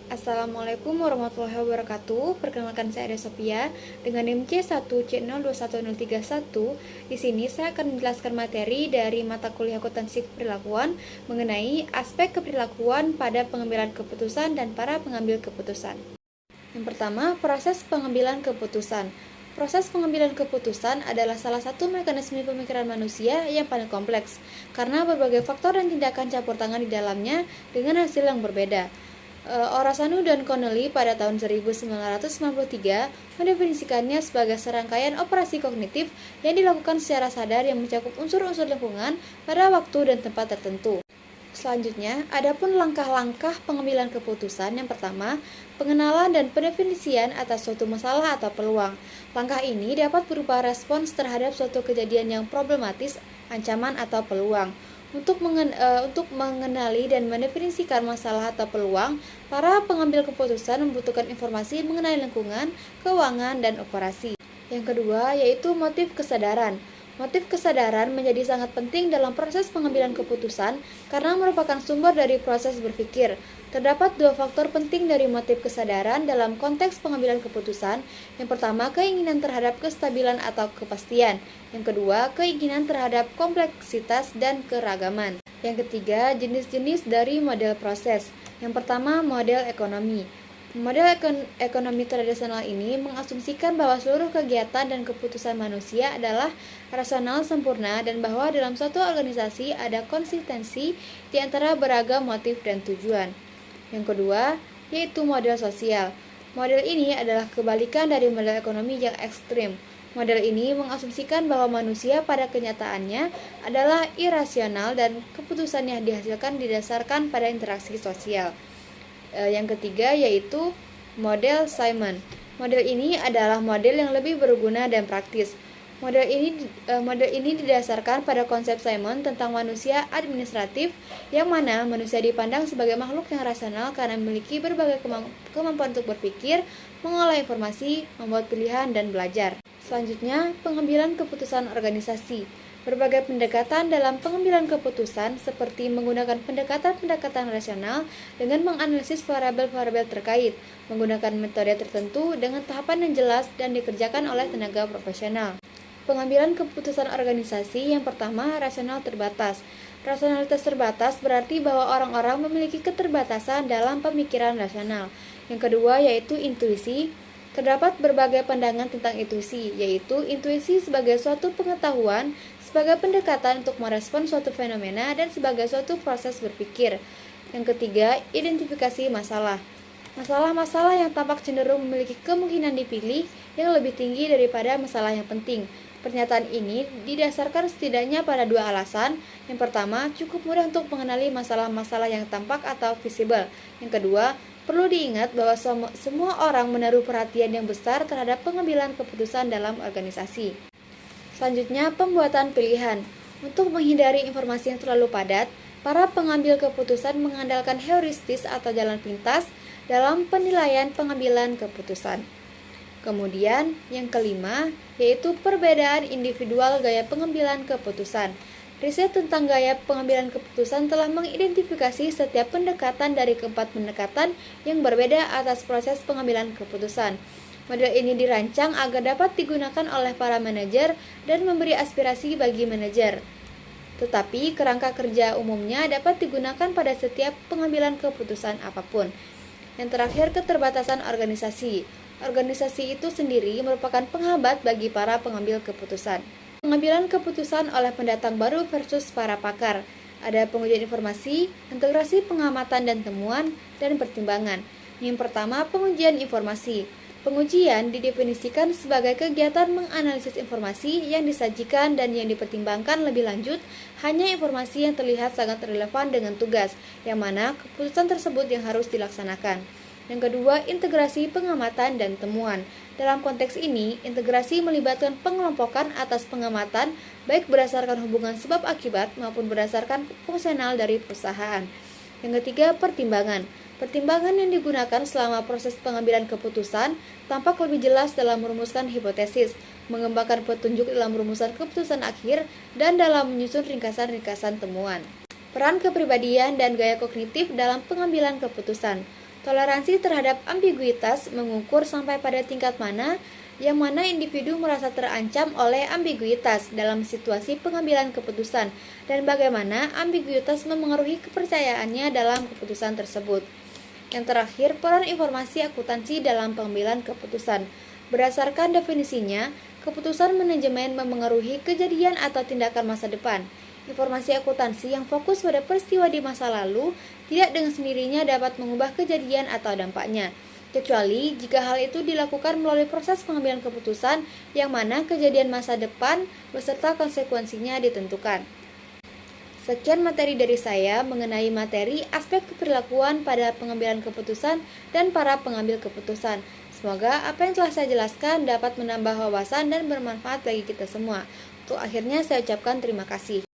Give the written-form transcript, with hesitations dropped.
Assalamualaikum warahmatullahi wabarakatuh. Perkenalkan saya Ade Sophia dengan NIM C1C021031. Di sini saya akan menjelaskan materi dari mata kuliah akuntansi keperilakuan mengenai aspek keperilakuan pada pengambilan keputusan dan para pengambil keputusan. Yang pertama, proses pengambilan keputusan. Proses pengambilan keputusan adalah salah satu mekanisme pemikiran manusia yang paling kompleks karena berbagai faktor dan tindakan campur tangan di dalamnya dengan hasil yang berbeda. Orasanu dan Connelly pada tahun 1993 mendefinisikannya sebagai serangkaian operasi kognitif yang dilakukan secara sadar yang mencakup unsur-unsur lingkungan pada waktu dan tempat tertentu. Selanjutnya, adapun langkah-langkah pengambilan keputusan. Yang pertama, pengenalan dan pendefinisian atas suatu masalah atau peluang. Langkah ini dapat berupa respons terhadap suatu kejadian yang problematis, ancaman atau peluang. Untuk mengenali dan mendefinisikan masalah atau peluang, para pengambil keputusan membutuhkan informasi mengenai lingkungan, keuangan, dan operasi. Yang kedua, yaitu motif kesadaran. Motif kesadaran menjadi sangat penting dalam proses pengambilan keputusan karena merupakan sumber dari proses berpikir. Terdapat dua faktor penting dari motif kesadaran dalam konteks pengambilan keputusan. Yang pertama, keinginan terhadap kestabilan atau kepastian. Yang kedua, keinginan terhadap kompleksitas dan keragaman. Yang ketiga, jenis-jenis dari model proses. Yang pertama, model ekonomi. Model ekonomi tradisional ini mengasumsikan bahwa seluruh kegiatan dan keputusan manusia adalah rasional sempurna dan bahwa dalam suatu organisasi ada konsistensi di antara beragam motif dan tujuan. Yang kedua, yaitu model sosial. Model ini adalah kebalikan dari model ekonomi yang ekstrim. Model ini mengasumsikan bahwa manusia pada kenyataannya adalah irasional dan keputusan yang dihasilkan didasarkan pada interaksi sosial. Yang ketiga yaitu model Simon. Model ini adalah model yang lebih berguna dan praktis. Model ini didasarkan pada konsep Simon tentang manusia administratif, yang mana manusia dipandang sebagai makhluk yang rasional karena memiliki berbagai kemampuan untuk berpikir, mengolah informasi, membuat pilihan, dan belajar. Selanjutnya, pengambilan keputusan organisasi. Berbagai pendekatan dalam pengambilan keputusan seperti menggunakan pendekatan rasional dengan menganalisis variabel-variabel terkait, menggunakan metode tertentu dengan tahapan yang jelas dan dikerjakan oleh tenaga profesional. Pengambilan keputusan organisasi yang pertama, rasional terbatas. Rasionalitas terbatas berarti bahwa orang-orang memiliki keterbatasan dalam pemikiran rasional. Yang kedua yaitu intuisi. Terdapat berbagai pandangan tentang intuisi, yaitu intuisi sebagai suatu pengetahuan, sebagai pendekatan untuk merespon suatu fenomena, dan sebagai suatu proses berpikir. Yang ketiga, identifikasi masalah. Masalah-masalah yang tampak cenderung memiliki kemungkinan dipilih yang lebih tinggi daripada masalah yang penting. Pernyataan ini didasarkan setidaknya pada dua alasan. Yang pertama, cukup mudah untuk mengenali masalah-masalah yang tampak atau visible. Yang kedua, perlu diingat bahwa semua orang menaruh perhatian yang besar terhadap pengambilan keputusan dalam organisasi. Selanjutnya, pembuatan pilihan. Untuk menghindari informasi yang terlalu padat, para pengambil keputusan mengandalkan heuristis atau jalan pintas dalam penilaian pengambilan keputusan. Kemudian, yang kelima, yaitu perbedaan individual gaya pengambilan keputusan. Riset tentang gaya pengambilan keputusan telah mengidentifikasi setiap pendekatan dari keempat pendekatan yang berbeda atas proses pengambilan keputusan. Model ini dirancang agar dapat digunakan oleh para manajer dan memberi aspirasi bagi manajer. Tetapi kerangka kerja umumnya dapat digunakan pada setiap pengambilan keputusan apapun. Yang terakhir, keterbatasan organisasi. Organisasi itu sendiri merupakan penghambat bagi para pengambil keputusan. Pengambilan keputusan oleh pendatang baru versus para pakar. Ada pengujian informasi, integrasi pengamatan dan temuan, dan pertimbangan. Yang pertama, pengujian informasi. Pengujian didefinisikan sebagai kegiatan menganalisis informasi yang disajikan dan yang dipertimbangkan lebih lanjut hanya informasi yang terlihat sangat relevan dengan tugas, yang mana keputusan tersebut yang harus dilaksanakan. Yang kedua, integrasi pengamatan dan temuan. Dalam konteks ini, integrasi melibatkan pengelompokan atas pengamatan baik berdasarkan hubungan sebab akibat maupun berdasarkan fungsional dari perusahaan. Yang ketiga, pertimbangan. Pertimbangan yang digunakan selama proses pengambilan keputusan tampak lebih jelas dalam merumuskan hipotesis, mengembangkan petunjuk dalam rumusan keputusan akhir, dan dalam menyusun ringkasan-ringkasan temuan. Peran kepribadian dan gaya kognitif dalam pengambilan keputusan. Toleransi terhadap ambiguitas mengukur sampai pada tingkat mana yang mana individu merasa terancam oleh ambiguitas dalam situasi pengambilan keputusan dan bagaimana ambiguitas memengaruhi kepercayaannya dalam keputusan tersebut. Yang terakhir, peran informasi akuntansi dalam pengambilan keputusan. Berdasarkan definisinya, keputusan manajemen memengaruhi kejadian atau tindakan masa depan. Informasi akuntansi yang fokus pada peristiwa di masa lalu tidak dengan sendirinya dapat mengubah kejadian atau dampaknya, kecuali jika hal itu dilakukan melalui proses pengambilan keputusan yang mana kejadian masa depan beserta konsekuensinya ditentukan. Sekian materi dari saya mengenai materi aspek keperilakuan pada pengambilan keputusan dan para pengambil keputusan. Semoga apa yang telah saya jelaskan dapat menambah wawasan dan bermanfaat bagi kita semua. Untuk akhirnya saya ucapkan terima kasih.